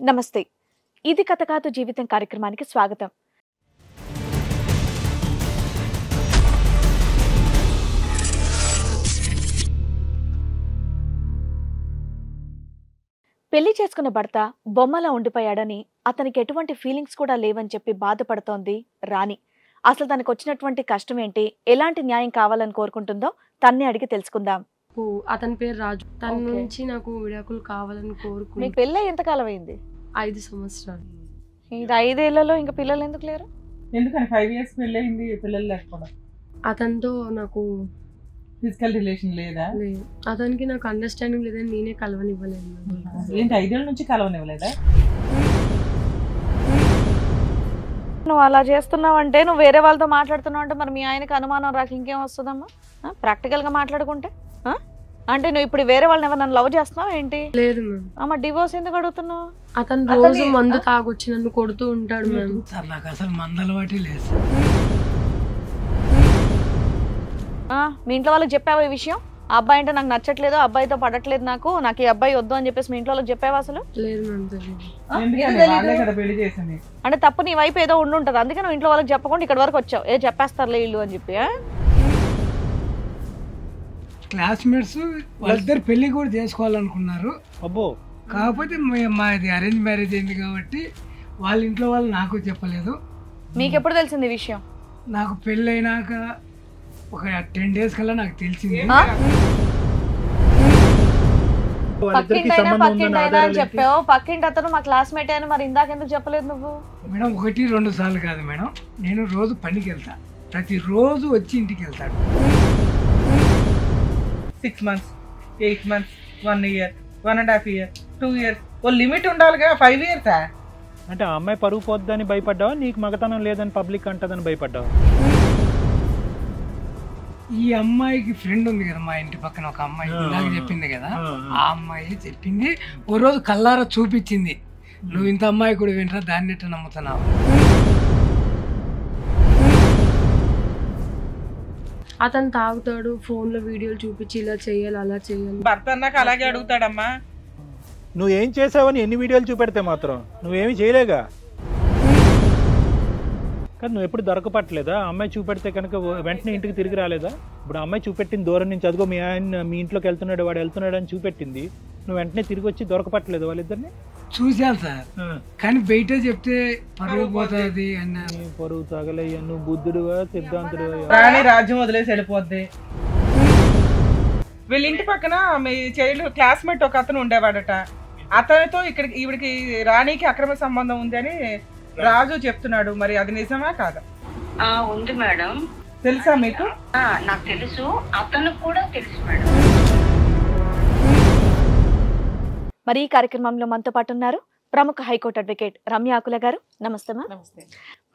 నమస్తే. ఇది కథ కాదు జీవితం కార్యక్రమానికి స్వాగతం. పెళ్లి చేసుకున్న భర్త బొమ్మలా ఉండిపోయాడని, అతనికి ఎటువంటి ఫీలింగ్స్ కూడా లేవని చెప్పి బాధపడుతోంది రాణి. అసలు తనకు వచ్చినటువంటి కష్టం ఏంటి, ఎలాంటి న్యాయం కావాలని కోరుకుంటుందో తన్నే అడిగి తెలుసుకుందాం. అతని పేరు రాజు. తన నుంచి నాకు విడాకులు కావాలని కోరుకుంటున్నాను. మీకు పెళ్ళి ఎంతకాలం అయింది? 5 సంవత్సరాలు. ఇది 5 ఏళ్లలో ఇంకా పిల్లలు ఎందుకు లేరు? ఎందుకని 5 years పెళ్ళయింది, పిల్లలు లేకపోవడం? అతనితో నాకు ఫిజికల్ రిలేషన్ లేదా? లేదు. అతనికి నాకు అండర్స్టాండింగ్ లేదని నేనే కలవనివ్వలేదు. ఏంటి 5 ఏళ్ళ నుంచి కలవనివ్వలేదా? నువ్వు అలా చేస్తున్నావు అంటే, నువ్వు వేరే వాళ్ళతో మాట్లాడుతున్నావు అంటే, మరి మీ ఆయనకి అనుమానం రాక ఇంకేం వస్తుందమ్మా? ప్రాక్టికల్ గా మాట్లాడుకుంటే అంటే నువ్వు ఇప్పుడు వేరే వాళ్ళని ఎవరు నన్ను లవ్ చేస్తున్నావు ఏంటి? లేదు మ్యామ్. అమ్మ డివోర్స్ ఎందుకు అడుగుతున్నావు? అతను రోజు మందు తాగొచ్చి నన్ను కొడుతూ ఉంటాడు మ్యామ్. నాకు అసలు మందలవాటి లేదు. మీ ఇంట్లో వాళ్ళకి చెప్పావా ఈ విషయం? ఆ అబ్బాయి అంటే నాకు నచ్చట్లేదు, అబ్బాయితో పడట్లేదు, నాకు ఈ అబ్బాయి వద్దు అని చెప్పేసి మీ ఇంట్లో వాళ్ళకి చెప్పావా అసలు? లేదు మ్యామ్, తెలియదు. వాళ్ళే కదా పెళ్లి చేసింది. అంటే తప్పు నీ వైపు ఏదో ఉండుంటది, అందుకే నువ్వు ఇంట్లో వాళ్ళకి చెప్పకుండా ఇక్కడ వరకు వచ్చావు. ఏ చెప్పేస్తారులే ఇల్లు అని చెప్పి. క్లాస్మేట్స్ వాళ్ళిద్దరు పెళ్లి కూడా చేసుకోవాలనుకున్నారు. అబ్బో, కాకపోతే మాది అరేంజ్ మ్యారేజ్ అయింది కాబట్టి వాళ్ళ ఇంట్లో వాళ్ళు నాకు చెప్పలేదు. మీకు ఎప్పుడు తెలిసింది ఈ విషయం? నాకు పెళ్ళి అయినాక ఒక 10 days కల్లా నాకు తెలిసింది. పక్కింటైనా పక్కింటైనా అని చెప్పావు. పక్కింటి అతను మా క్లాస్మేట్ అని మరి ఇందాక ఎందుకు చెప్పలేదు నువ్వు? మేడం 1-2 సార్లు కాదు మేడం, నేను రోజు పనికి వెళ్తా, ప్రతిరోజు వచ్చి ఇంటికి వెళ్తాడు. 6 months, 8 months, 1 year, 1.5 year, 2 years. ఓ లిమిట్ ఉండాలిగా. 5 years అంటే ఆ అమ్మాయి పరుగు పోద్దని భయపడ్డావా, నీకు మగతనం లేదని పబ్లిక్ అంటదని భయపడ్డావా? ఈ అమ్మాయికి ఫ్రెండ్ ఉంది కదా మా ఇంటి పక్కన, ఒక అమ్మాయి నాకు చెప్పింది కదా, ఆ అమ్మాయి చెప్పింది. ఓ రోజు కల్లారా చూపించింది, నువ్వు ఇంత అమ్మాయి కూడా వింటరా, దాన్ని ఎట్లా నమ్ముతున్నావు? అతను తాగుతాడు, ఫోన్ లో వీడియోలు చూపించి ఇలా చేయాలి అలా చేయాలి. భర్త అన్నాక అలాగే అడుగుతాడమ్మా. నువ్వేం చేసావని ఎన్ని వీడియోలు చూపెడితే మాత్రం నువ్వేమి చేయలేగా. కానీ నువ్వు ఎప్పుడు దొరకపట్టలేదా? అమ్మాయి చూపెడితే కనుక వెంటనే ఇంటికి తిరిగి రాలేదా? ఇప్పుడు అమ్మాయి చూపెట్టింది దూరం నుంచి, అదిగో మీ ఆయన మీ ఇంట్లోకి వెళ్తున్నాడు, వాడు వెళ్తున్నాడు అని చూపెట్టింది, నువ్వు వెంటనే తిరిగి వచ్చి దొరకపట్టలేదు వాళ్ళిద్దరిని? చూశాను సార్, కానీ బయట చెప్తే పరువు పోతుంది అన్న. పరువు తగలయ్యా, నువ్వు బుద్ధుడువా సిద్ధాంతుడువా? రాణి రాజ్యం వదిలేసి వెళ్ళిపోద్ది. వీళ్ళ ఇంటి పక్కన మీ చైల్డ్ క్లాస్మేట్ ఒక అతను ఉండేవాడట. అతనితో ఇక్కడ ఈవిడికి రాణికి అక్రమ సంబంధం ఉంది అని రాజు చెప్తున్నాడు. మరి అది నిజమా కాదా? ఉంది మేడం. తెలుసా మీకు? నాకు తెలుసు, అతనికి కూడా తెలుసు మేడం. మరి ఈ కార్యక్రమంలో మనతో పాటు ఉన్నారు ప్రముఖ హైకోర్టు అడ్వకేట్ రమ్య ఆకుల గారు. నమస్తే మా. నమస్తే.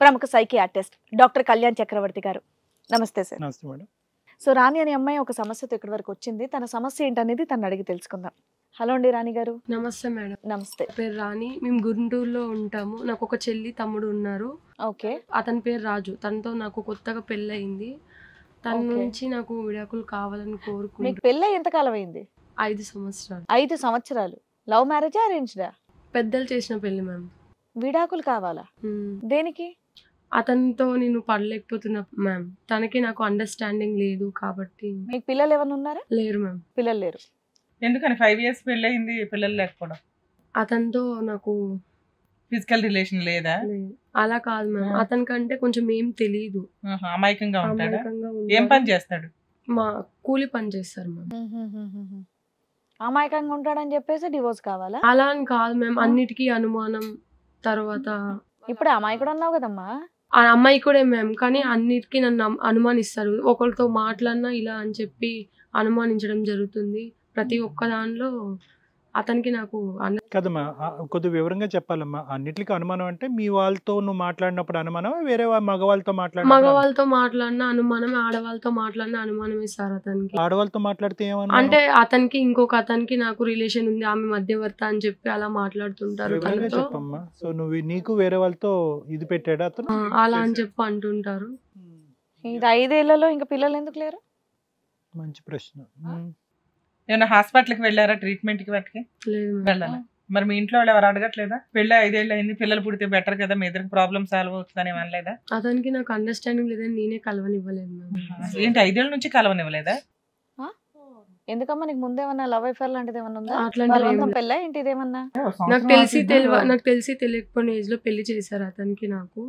ప్రముఖ సైకియాట్రిస్ట్ డాక్టర్ కళ్యాణ్ చక్రవర్తి గారు. నమస్తే సార్. నమస్తే మేడం. సో రాణి అనే అమ్మాయి ఒక సమస్యతో ఇక్కడి వరకు వచ్చింది. తన సమస్య ఏంటనేది తను అడిగి తెలుసుకుందాం. హలో అండి రాణి గారు. నమస్తే మేడం. నమస్తే. పేరు రాణి. మేము గుంటూరులో ఉంటాము. నాకు ఒక చెల్లి తమ్ముడు ఉన్నారు. ఓకే. అతని పేరు రాజు. తనతో నాకు కొత్తగా పెళ్ళి అయింది. తన నుంచి నాకు విడాకులు కావాలని కోరుకుంటున్నాను. మీకు పెళ్ళి ఎంతకాలం అయింది? 5 సంవత్సరాలు. 5 సంవత్సరాలు. లవ్ మ్యారేజా అరేంజ్డా? పెద్దలు చేసిన పెళ్లి మ్యామ్. విడాకులు కావాలా? దేనికి? అతనితో నేను పడలేకపోతున్నా మ్యామ్. తనకి నాకు అండర్స్టాండింగ్ లేదు కాబట్టి. మీకు పిల్లలు ఏమైనా ఉన్నారా? లేరు మ్యామ్. పిల్లలు లేరు. ఎందుకని 5 years పెళ్ళయింది, పిల్లలు లేకపోవడం? అతనితో నాకు ఫిజికల్ రిలేషన్ లేదా? అలా కాదు మ్యామ్, అతనికంటే కొంచెం ఏం తెలియదు. అమాయకంగా ఉంటాడా? అమాయకంగా ఏం పని చేస్తాడు? మా కూలి పని చేస్తారు మ్యామ్. అమాయకంగా ఉంటాడని చెప్పేసి డివోర్స్ కావాలా? అలా అని కాదు మ్యామ్, అన్నిటికీ అనుమానం. తర్వాత ఇప్పుడు అమాయకుడు అన్నావు కదమ్మా. ఆ అమ్మాయి కూడా మ్యామ్, కానీ అన్నిటికీ నన్ను అనుమానిస్తారు. ఒకరితో మాట్లాడినా ఇలా అని చెప్పి అనుమానించడం జరుగుతుంది. ప్రతి ఒక్క దానిలో అతనికి నాకు కదమ్మా, కొద్దిగా వివరంగా చెప్పాలమ్మా. అన్నిటికీ అనుమానం అంటే మీ వాళ్ళతో నువ్వు మాట్లాడినప్పుడు అనుమానం, వేరే మగవాళ్ళతో మగవాళ్ళతో మాట్లాడిన అనుమానం, ఆడవాళ్ళతో మాట్లాడిన అనుమానం ఇస్తారు అతనికి. ఆడవాళ్ళతో మాట్లాడితే ఏమన్నా అంటే అతనికి ఇంకొక అతనికి నాకు రిలేషన్ ఉంది, ఆమె మధ్యవర్త అని చెప్పి అలా మాట్లాడుతుంటారు. చెప్పమ్మా. సో నువ్వు నీకు వేరే వాళ్ళతో ఇది పెట్టాడు అతను అలా అని చెప్పి అంటుంటారు. ఇది 5 ఏళ్లలో ఇంకా పిల్లలు ఎందుకు లేరు? మంచి ప్రశ్న. ఏమైనా హాస్పిటల్కి వెళ్ళారా ట్రీట్మెంట్ కి? వాటికి లేదు. వెళ్ళాలి. మరి మీ ఇంట్లో వాళ్ళు ఎవరు అడగట్లేదా? పెళ్ళి 5 ఏళ్ళు అయింది, పిల్లలు పుడితే బెటర్ కదా, మీ ఇద్దరికి ప్రాబ్లమ్ సాల్వ్ అవుతుందని అనలేదా? అతనికి నాకు అండర్స్టాండింగ్ లేదని నేనే కలవనివ్వలేదు మ్యామ్. ఏంటి 5 ఏళ్ళ నుంచి కలవనివ్వలేదా? ఎందుకమ్మా నీకు ముందేమన్నా లవ్ అఫేర్ లాంటిది ఏమన్నా ఉందా? అట్లాంటివి ఏం లేదు. పెళ్ళ ఏంటి ఇదేమన్నా? నాకు తెలిసి తెలియకపోయిన ఏజ్ లో పెళ్లి చేశారు అతనికి నాకు.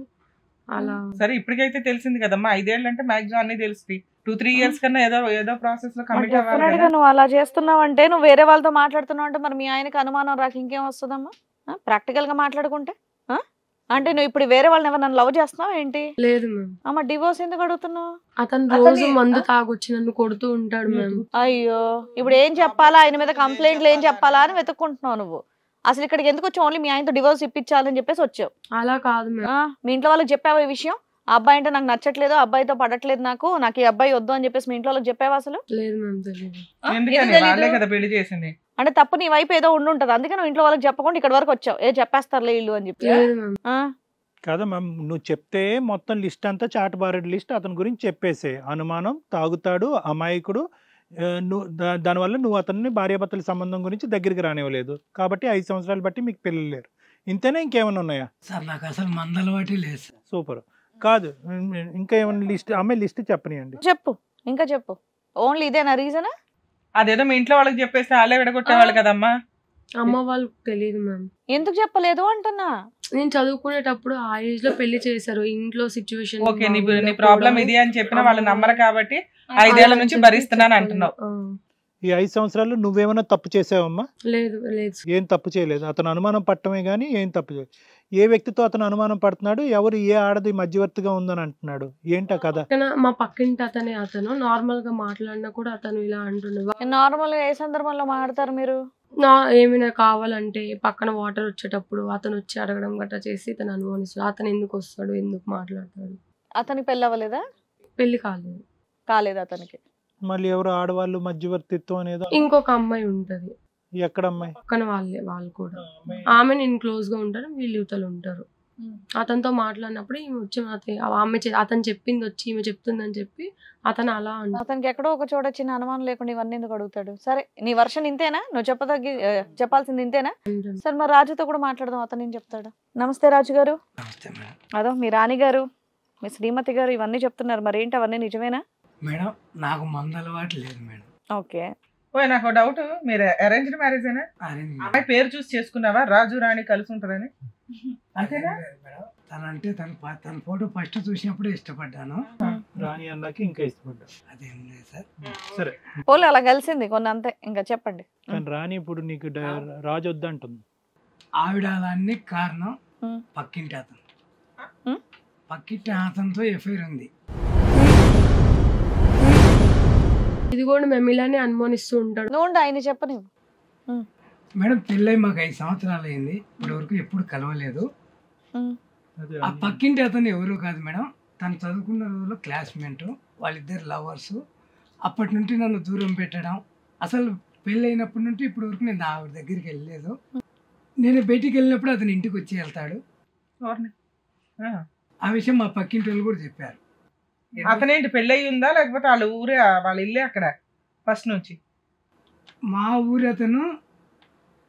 అలా సరే ఇప్పటికైతే తెలిసింది కదమ్మా, 5 ఏళ్ళు అంటే మాక్సిమం అన్ని తెలుస్తుంది. 2-3 ఇయర్స్ కన్నా ఏదో ప్రాసెస్ లో కమిట్ అవ్వాలి డెఫినెట్ గా నువ్వు అలా చేస్తున్నావు అంటే, నువ్వు వేరే వాళ్ళతో మాట్లాడుతున్నావు అంటే మరి మీ ఆయనకి అనుమానం రాక ఇంకేం వస్తుందమ్మా? ప్రాక్టికల్ గా మాట్లాడుకుంటే అంటే నువ్వు ఇప్పుడు వేరే వాళ్ళని ఎవరు నన్ను లవ్ చేస్తున్నావు ఏంటి? లేదు మ్యామ్. అమ్మ డివోర్స్ ఎందుకు అడుగుతున్నావు? అతను రోజు మందు తాగొచ్చి నన్ను కొడుతూ ఉంటాడు మ్యామ్. అయ్యో ఇప్పుడు ఏం చెప్పాలా, ఆయన మీద కంప్లైంట్లు ఏం చెప్పాలా అని వెతుక్కుంటున్నావు నువ్వు. అసలు ఇక్కడికి ఎందుకు వచ్చి ఓన్లీ మీ ఆయనతో డివోర్స్ ఇప్పించాలని చెప్పేసి వచ్చావు. అలా కాదు మ్యామ్. మీ ఇంట్లో వాళ్ళకి చెప్పావా ఈ విషయం? ఆ అబ్బాయి అంటే నాకు నచ్చట్లేదు, అబ్బాయితో పడట్లేదు, నాకు ఈ అబ్బాయి వద్దు అని చెప్పేసి మీ ఇంట్లో వాళ్ళకి చెప్పావా అసలు? లేదు మ్యామ్, తెలియదు. ఎందుకని వాళ్ళే కదా పెళ్లి చేసింది. అంటే తప్పు నీ వైపు ఏదో ఉండుంటది, అందుకే నువ్వు ఇంట్లో వాళ్ళకి చెప్పకుండా ఇక్కడ వరకు వచ్చావు. చెప్పేస్తారులే ఇల్లు అని చెప్పి. లేదు మ్యామ్. కాదమ్మా, నువ్వు చెప్తే మొత్తం లిస్ట్ అంతా చాటుబారెడ్ లిస్ట్ అతని గురించి చెప్పేసే. అనుమానం, తాగుతాడు, అమాయకుడు, దానివల్ల నువ్వు అతన్ని భార్యాభర్తల సంబంధం గురించి దగ్గరికి రానివ్వలేదు కాబట్టి 5 సంవత్సరాలు బట్టి మీకు పిల్లలు లేరు. ఇంతేనా ఇంకేమైనా ఉన్నాయా? సార్ నాకు అసలు మందలవాటి లేదు సార్. సూపర్. కాదు ఇంకా ఏమైనా లిస్ట్, అమ్మాయి లిస్ట్ చెప్పనియండి. చెప్పు, ఇంకా చెప్పు. ఓన్లీ ఇదేనా రీజన్? అదేదో మీ ఇంట్లో వాళ్ళకి చెప్పేస్తే వాళ్ళే విడగొట్టేవాళ్ళు కదమ్మా. అమ్మ వాళ్ళకి తెలియదు మ్యామ్. ఎందుకు చెప్పలేదు అంటున్నా? నేను చదువుకునేటప్పుడు ఆ ఏజ్ లో పెళ్లి చేశారు, ఇంట్లో సిచ్యువేషన్. ఓకే, నీ ప్రాబ్లం ఇది అని చెప్పిన వాళ్ళు నమ్మరు కాబట్టి 5 ఏళ్ల నుంచి భరిస్తున్నాను అంటున్నావు. ఈ 5 సంవత్సరాలు నువ్వేమైనా తప్పు చేసావమ్మా? లేదు లేదు. ఏం తప్పు చేయలేదు. అతను అనుమానం పట్టమే కానీ ఏం తప్పు చేయలేదు. ఏ వ్యక్తితో అతను అనుమానం పడుతున్నాడు, ఎవరు ఏ ఆడది మధ్యవర్తిగా ఉందని అంటున్నాడు, ఏంటా కదా? మా పక్కింటి అతను నార్మల్ గా మాట్లాడినా కూడా అతను ఇలా అంటున్నాడు. నార్మల్ గా ఏ సందర్భంలో మాట్లాడతారు మీరు? ఏమైనా కావాలంటే పక్కన వాటర్ వచ్చేటప్పుడు అతను వచ్చి అడగడం గట్రా చేసి ఇతను అనుమానిస్తాడు. అతను ఎందుకు వస్తాడు, ఎందుకు మాట్లాడతాడు? అతనికి పెళ్ళి అవ్వలేదా? పెళ్లి కాలేదు అతనికి. మళ్ళీ ఎవరు ఆడవాళ్ళు మధ్యవర్తిత్వం అనేది? ఇంకొక అమ్మాయి ఉంటది. ఎక్కడ అమ్మాయి? పక్కన వాళ్ళు కూడా. ఆమె నేను క్లోజ్ గా ఉంటాను, వీళ్ళు యువతలు ఉంటారు. అతనితో మాట్లాడినప్పుడు ఈమె వచ్చి అతను చెప్పింది వచ్చి ఈమె చెప్తుందని చెప్పి అతను అలా అంటాడు. అతనికి ఎక్కడో ఒక చోట చిన్న అనుమానం లేకుండా ఇవన్నీ ఎందుకు అడుగుతాడు? సరే నీ వర్షన్ ఇంతేనా? నువ్వు చెప్పాల్సింది ఇంతేనా? సరే మరి రాజుతో కూడా మాట్లాడదాం, అతను ఏం చెప్తాడు. నమస్తే రాజు గారు. అదో మీ రాణి గారు, మీ శ్రీమతి గారు ఇవన్నీ చెప్తున్నారు, మరి ఏంటి అవన్నీ నిజమేనా? మేడం నాకు మందలవాటు లేదు మేడం. ఓకే. నాకు డౌట్, మీరు అరేంజ్డ్ మ్యారేజ్ అయినా? అమ్మాయి పేరు చూసి చేసుకున్నావా? రాజు రాణి కలిసి ఉంటదని అంతేనా? తనంటే తన ఫోటో ఫస్ట్ చూసినప్పుడే ఇష్టపడ్డాను. రాణి అన్నాకి ఇంకా ఇష్టపడ్డా. అదేం లేదు సార్. సరే పోలే అలా కలిసింది కొన్ని అంతే. ఇంకా చెప్పండి. కానీ రాణి ఇప్పుడు నీకు రాజు వద్దంటుంది. ఆవిడ అలాన్ని కారణం పక్కింటి అతనితో ఎఫ్ఐఆర్ ఉంది. ఇది కూడా మేము ఇలానే అనుమానిస్తూ ఉంటాడు. నువ్వు ఆయన చెప్పని. మేడం పెళ్ళై మాకు 5 సంవత్సరాలు అయింది, ఇప్పటి వరకు ఎప్పుడు కలవలేదు. ఆ పక్కింటి అతను ఎవరు కాదు మేడం, తను చదువుకున్న రోజుల్లో క్లాస్మేట్, వాళ్ళిద్దరు లవర్స్. అప్పటి నుండి నన్ను దూరం పెట్టడం, అసలు పెళ్ళి అయినప్పటి నుండి ఇప్పటి వరకు నేను ఆవిడ దగ్గరికి వెళ్ళలేదు. నేను బయటికి వెళ్ళినప్పుడు అతను ఇంటికి వచ్చి వెళ్తాడు. ఆ విషయం మా పక్కింటి వాళ్ళు కూడా చెప్పారు. అతనేంటి పెళ్ళి అయ్యి ఉందా లేకపోతే వాళ్ళ ఇల్లే అక్కడ ఫస్ట్ నుంచి? మా ఊరు అతను,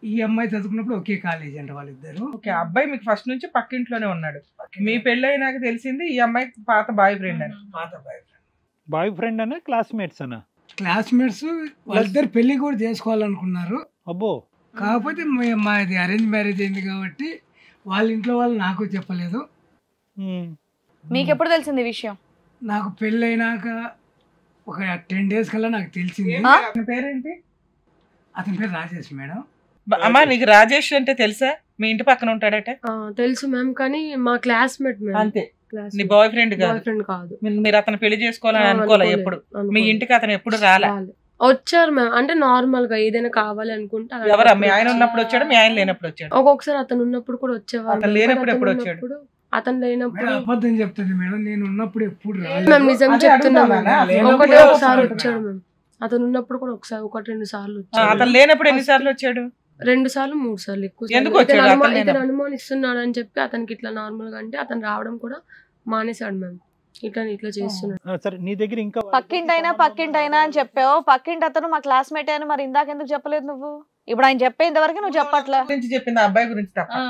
ఈ అమ్మాయి చదువుకున్నప్పుడు ఒకే కాలేజ్ అంట వాళ్ళిద్దరు. ఓకే, అబ్బాయి మీకు ఫస్ట్ నుంచి పక్కింట్లోనే ఉన్నాడు. మీ పెళ్ళి అయినాక తెలిసింది ఈ అమ్మాయి పాత బాయ్ ఫ్రెండ్ అని. బాయ్ ఫ్రెండ్ అనే క్లాస్మేట్స్ అనా? క్లాస్మేట్స్. వాళ్ళిద్దరు పెళ్లి కూడా చేసుకోవాలనుకున్నారు. అబ్బో. కాకపోతే మాది అరేంజ్ మ్యారేజ్ అయింది కాబట్టి వాళ్ళ ఇంట్లో వాళ్ళు నాకు చెప్పలేదు. మీకు ఎప్పుడు తెలిసింది ఈ విషయం? నాకు పెళ్ళైనాక ఒక 10 days కల్లా నాకు తెలిసింది. అతని పేరేంటి? అతని పేరు రాజేష్ మేడం. అమ్మా నీకు రాజేష్ అంటే తెలుసా? మీ ఇంటి పక్కన ఉంటాడట? తెలుసు మ్యామ్, కానీ మా క్లాస్మేట్ మ్యామ్. అంతే, నీ బాయ్ ఫ్రెండ్ కాదు. మీరు అతను పెళ్లి చేసుకోవాలని అనుకోలే ఎప్పుడు? మీ ఇంటికి అతను ఎప్పుడు రాలే? వచ్చారు మ్యామ్, అంటే నార్మల్ గా ఏదైనా కావాలి అనుకుంటే. ఎవరా? మీ ఆయన ఉన్నప్పుడు వచ్చాడు, మీ ఆయన లేనప్పుడు వచ్చాడు? ఒక్కొక్కసారి అతను ఉన్నప్పుడు కూడా వచ్చేవారు. అతను లేనప్పుడు ఎప్పుడు వచ్చాడు? అతను లేనప్పుడు అబద్ధం చెప్తుంది మేడం, నేను ఉన్నప్పుడు ఎప్పుడు మేము నిజం చెప్తున్నాం. ఒకసారి వచ్చాడు మ్యామ్, అతను ఉన్నప్పుడు కూడా ఒకసారి 1-2 సార్లు వచ్చాడు. అతను లేనప్పుడు ఎన్ని సార్లు వచ్చాడు? 2 సార్లు 3 సార్లు ఎక్కువ. ఇతను అనుమానిస్తున్నాడు అని చెప్పి అతనికి ఇట్లా నార్మల్ గా అంటే అతను రావడం కూడా మానేశాడు మ్యామ్. ఇట్లా చేస్తున్నాడు. సరే నీ దగ్గర ఇంకా పక్కింటైనా అని చెప్పావు. పక్కింటి అతను మా క్లాస్మేట్ అని మరి ఇందాక ఎందుకు చెప్పలేదు నువ్వు? ఇప్పుడు ఆయన చెప్పేంత వరకు నువ్వు చెప్పట్లా. చెప్పింది అబ్బాయి గురించి తప్ప.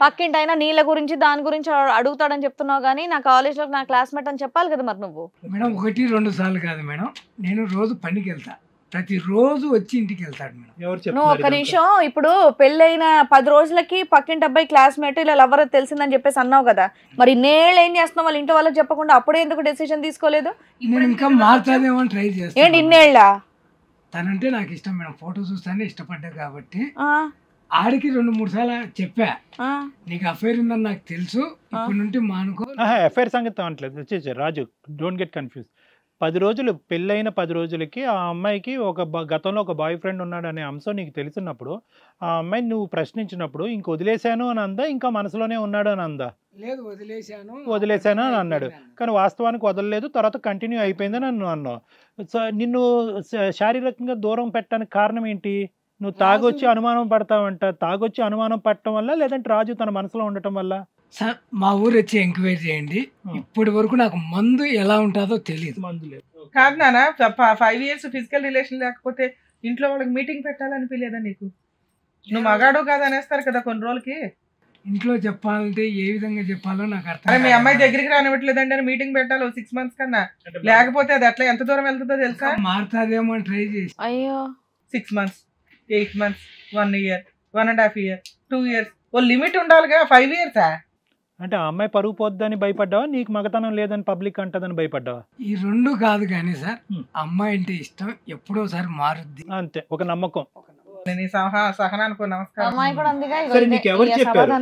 పక్కింటైనా నీళ్ళ గురించి దాని గురించి అడుగుతాడని చెప్తున్నావు కానీ నా కాలేజ్ లో నా క్లాస్మేట్ అని చెప్పాలి కదా మరి నువ్వు. మేడం 1-2 సార్లు కాదు మేడం, నేను రోజు పనికి వెళ్తా, ప్రతిరోజు వచ్చి ఇంటికి వెళ్తాడు మేడం. నువ్వు ఒక నిమిషం, ఇప్పుడు పెళ్ళైన 10 రోజులకి పక్కింటి అబ్బాయి క్లాస్మేట్ ఇలా ఎవరో తెలిసిందని చెప్పేసి అన్నావు కదా, మరి నేళ్ళు ఏం చేస్తున్నావు వాళ్ళ ఇంటి వాళ్ళకి చెప్పకుండా అప్పుడే ఎందుకు డెసిషన్ తీసుకోలేదు? నేను ఇంకా మారుతాదేమో అని ట్రై చేస్తాను. ఏంటి ఇన్నేళ్ళ? తనంటే నాకు ఇష్టం మేడం, ఫోటో చూస్తానే ఇష్టపడ్డా కాబట్టి ఆడికి 2-3 సార్లు చెప్పా, నీకు అఫైర్ ఉందని నాకు తెలుసు, ఇప్పటి నుండి మానుకో. అఫైర్ సంగతి అనట్లేదు. వచ్చేసి రాజు, డోంట్ గెట్ కన్ఫ్యూజ్. 10 రోజులు పెళ్ళైన 10 రోజులకి ఆ అమ్మాయికి గతంలో ఒక బాయ్ ఫ్రెండ్ ఉన్నాడు అనే అంశం నీకు తెలిసినప్పుడు ఆ అమ్మాయిని నువ్వు ప్రశ్నించినప్పుడు ఇంక వదిలేశాను అని అందా, ఇంకా మనసులోనే ఉన్నాడు అని అందా? లేదు, వదిలేశాను అని అన్నాడు, కానీ వాస్తవానికి వదలలేదు, తర్వాత కంటిన్యూ అయిపోయిందని నన్ను అన్నావు. సో నిన్ను శారీరకంగా దూరం పెట్టడానికి కారణం ఏంటి? నువ్వు తాగొచ్చి అనుమానం పడతావంట. తాగొచ్చి అనుమానం పడటం వల్ల, లేదంటే రాజు తన మనసులో ఉండటం వల్ల? సార్ మా ఊరు వచ్చి ఎంక్వైరీ చేయండి, ఇప్పటి వరకు నాకు మందు ఎలా ఉంటుందో తెలియదు. మందు లేదు. కాదు నాన్న, 5 years ఫిజికల్ రిలేషన్ లేకపోతే ఇంట్లో వాళ్ళకి మీటింగ్ పెట్టాలనిపించలేదా నీకు? నువ్వు మగాడు కాదు అనేస్తారు కదా కొన్ని రోజులకి. ఇంట్లో చెప్పాలంటే ఏ విధంగా చెప్పాలో నాకు అర్థం. మీ అమ్మాయి దగ్గరికి రానివ్వట్లేదండి అని మీటింగ్ పెట్టాలి 6 months కన్నా, లేకపోతే అది అట్లా ఎంత దూరం వెళ్తుందో తెలుసా? మారుతాదేమో అని ట్రై చేసి. అయ్యో 6 months, 8 months, 1 year, 1.5 years, 2 years, ఓ లిమిట్ ఉండాలిగా. 5 years అంటే ఆ అమ్మాయి పరుగు పోద్దని భయపడ్డావా, నీకు మగతనం లేదని పబ్లిక్ అంటదని భయపడ్డావా? ఈ 2 కాదు కానీ సార్, అమ్మాయి అంటే ఇష్టం, ఎప్పుడోసారి మారుద్ది అంతే, ఒక నమ్మకం. సహనానికి నమస్కారం. అమ్మాయి కూడా అందుగా సరే, నీకు ఎవరు చెప్పారు?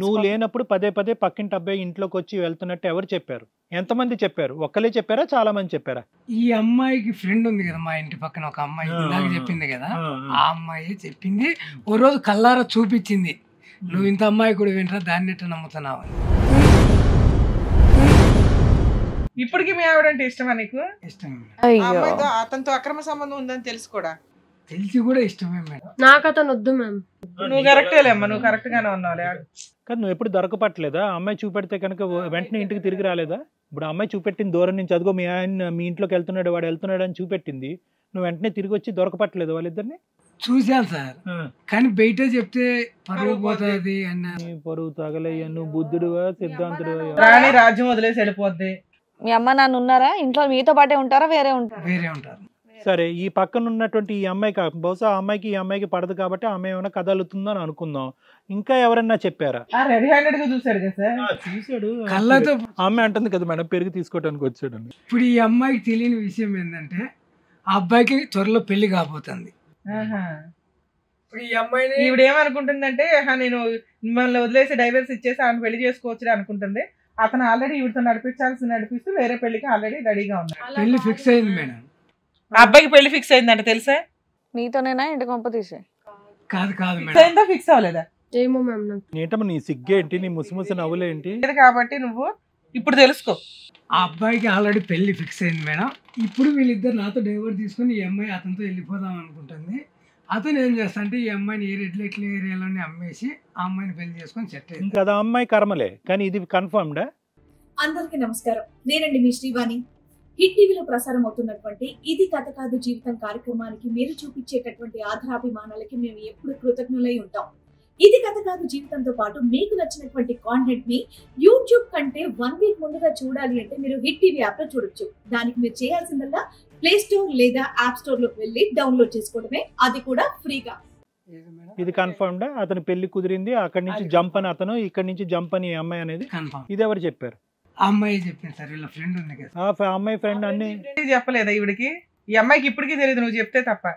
నువ్వు లేనప్పుడు పదే పక్కింటి అబ్బాయి ఇంట్లోకి వచ్చి వెళ్తున్నట్టు ఎవరు చెప్పారు? ఎంతమంది చెప్పారు? ఒక్కలే చెప్పారా, చాలా మంది చెప్పారా? ఈ అమ్మాయికి ఫ్రెండ్ ఉంది కదా మా ఇంటి పక్కన ఒక అమ్మాయి, ఇందాక చెప్పింది కదా, ఆ అమ్మాయి చెప్పింది. ఓ రోజు కల్లారా చూపించింది, నువ్వు ఇంత అమ్మాయి కూడా వింటరా, దాన్ని ఎట్లా నమ్ముతున్నావు అని. ఇప్పటికి మీ ఆవిడంటే ఇష్టమా నీకు? ఇష్టం. అమ్మాయితో అతనితో అక్రమ సంబంధం ఉందని తెలుసు కూడా, తెలిసి కూడా ఇష్టమే మేడం. నాకు అతను వద్దు మ్యామ్. నువ్వు కరెక్టేలేమ్మా, నువ్వు కరెక్ట్ గానే ఉన్నావులే. కానీ నువ్వు ఎప్పుడు దొరకపట్టలేదా? అమ్మాయి చూపెడితే కనుక వెంటనే ఇంటికి తిరిగి రాలేదా? ఇప్పుడు అమ్మాయి చూపెట్టింది దూరం నుంచి, అదిగో మీ ఆయన మీ ఇంట్లోకి వెళ్తున్నాడు, వాడు వెళ్తున్నాడు అని చూపెట్టింది, నువ్వు వెంటనే తిరిగి వచ్చి దొరకపట్టలేదు వాళ్ళిద్దరిని? చూశాను సార్, కానీ బయట చెప్తే పరువు పోతుంది అన్న. పరువు తగలయ్యా, నువ్వు బుద్ధుడువా సిద్ధాంతుడు? రాణి రాజ్యం వదిలేసి వెళ్ళిపోద్ది. మీ అమ్మ నాన్న ఉన్నారా ఇంట్లో? మీతో పాటే ఉంటారా, వేరే ఉంటారా? వేరే ఉంటారు. సరే, ఈ పక్కన ఉన్నటువంటి ఈ అమ్మాయి బహుశా ఆ అమ్మాయికి ఈ అమ్మాయికి పడదు కాబట్టి ఆమె ఏమైనా కదలుతుందని అనుకుందాం. ఇంకా ఎవరన్నా చెప్పారా? రెడీ హ్యాండెడ్ గా చూసాడు కదా సార్. చూసాడు, కళ్ళతో. అమ్మాయి అంటుంది కదా మేడం, పెరుగు తీసుకోవడానికి వచ్చాడు. ఇప్పుడు ఈ అమ్మాయికి తెలియని విషయం ఏంటంటే ఆ అబ్బాయికి త్వరలో పెళ్లి కాబోతుంది. ఇప్పుడు ఈ అమ్మాయిని ఈవిడ ఏమనుకుంటుందంటే, నేను మిమ్మల్ని వదిలేసి డైవర్స్ ఇచ్చేసి ఆమె పెళ్లి చేసుకోవచ్చు అనుకుంటుంది. అతను ఆల్రెడీ ఈవిడతో నడిపిస్తూ వేరే పెళ్లికి ఆల్రెడీ రెడీగా ఉన్నాడు. పెళ్లి ఫిక్స్ అయింది మేడం. అబ్బాయికి పెళ్లి ఫిక్స్ అయిందంట తెలుసా? నీతోనేనా ఇంటి కొంప తీసే? కాదు ఫిక్స్ అయిందా, ఫిక్స్ అవ్వలేదా? ఏమో మ్యామ్. ఏంటమ్మా నీ సిగ్గేంటి, నీ ముసిముసి నవ్వులేంటి? కాబట్టి నువ్వు ఇప్పుడు తెలుసుకో. ఆ అబ్బాయికి ఆల్రెడీ పెళ్లి ఫిక్స్ అయింది మేడం. ఇప్పుడు వీళ్ళిద్దరు నాతో డైవర్స్ తీసుకుని ఈ అమ్మాయి అతనితో వెళ్ళిపోదాం అనుకుంటుంది. అతను ఏం చేస్తా అంటే ఈ అమ్మాయిని రెడ్ లైట్ ఏరియాలోనే అమ్మేసి ఆ అమ్మాయిని పెళ్లి చేసుకొని సెట్ అయింది. ఇంకా అది అమ్మాయి కర్మలే, కానీ ఇది కన్ఫర్మ్డా? అందరికీ నమస్కారం, నేనండి మీ శ్రీవాణి. హిట్ టీవీలో ప్రసారం అవుతున్నటువంటి ఇది కథ కాదు జీవితం కార్యక్రమానికి మీరు చూపించేటటువంటి ఆధారాభిమానాలకి మేము ఎప్పుడు కృతజ్ఞులై ఉంటాం. ఇది కథ కాదు జీవితంతో పాటు మీకు నచ్చినటువంటి కాంటెంట్ ని యూట్యూబ్ కంటే 1 week ముందుగా చూడాలి అంటే మీరు హిట్ టీవీ యాప్ లో చూడొచ్చు. దానికి మీరు చేయాల్సిందల్లా ప్లే స్టోర్ లేదా యాప్ స్టోర్ లోకి వెళ్ళి డౌన్లోడ్ చేసుకోవడమే, అది కూడా ఫ్రీగా. ఇది కన్ఫర్మ్డా? అతను పెళ్లి కుదిరింది, అక్కడి నుంచి జంప్ అని అతను, ఇక్కడి నుంచి జంప్ అని అమ్మాయి అనేది కన్ఫర్మ్. ఇది ఎవరు చెప్పారు? ఆ అమ్మాయి చెప్పింది సార్, వీళ్ళ ఫ్రెండ్ ఉంది కదా. ఆ అమ్మాయి ఫ్రెండ్ అన్ని చెప్పలేదా ఈవిడికి? ఈ అమ్మాయికి ఇప్పటికీ తెలియదు, నువ్వు చెప్తే తప్ప.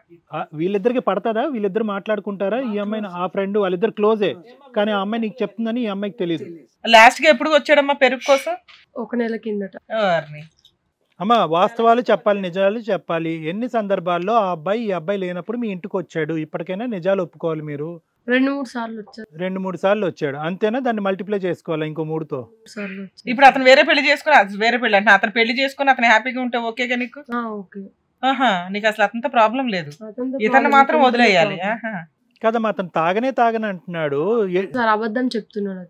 వీళ్ళిద్దరికి పడతాదా? వీళ్ళిద్దరు మాట్లాడుకుంటారా? ఈ అమ్మాయిని ఆ ఫ్రెండ్ వాళ్ళిద్దరు క్లోజే, కానీ ఆ అమ్మాయి నీకు చెప్తుందని ఈ అమ్మాయికి తెలియదు. లాస్ట్ గా ఎప్పుడు వచ్చాడమ్మా పెరుగు కోసం? 1 నెల కిందట. అమ్మ వాస్తవాలు చెప్పాలి, నిజాలు చెప్పాలి. ఎన్ని సందర్భాల్లో ఆ అబ్బాయి ఈ అబ్బాయి లేనప్పుడు మీ ఇంటికి వచ్చాడు? ఇప్పటికైనా నిజాలు ఒప్పుకోవాలి మీరు. 2-3 సార్లు వచ్చాడు. 2-3 సార్లు వచ్చాడు అంతేనా? దాన్ని మల్టిప్లై చేసుకోవాలా ఇంకో 3తో? ఇప్పుడు అతను వేరే పెళ్లి చేసుకుని, వేరే పెళ్లి అంటే అతను పెళ్లి చేసుకుని అతను హ్యాపీగా ఉంటే ఓకేగా నీకు? ఓకే. నీకు అసలు అతనితో ప్రాబ్లం లేదు, ఇతను మాత్రం వదిలేయాలి. కదమ్మా, అతను తాగనే అంటున్నాడు. అబద్ధం చెప్తున్నాడు.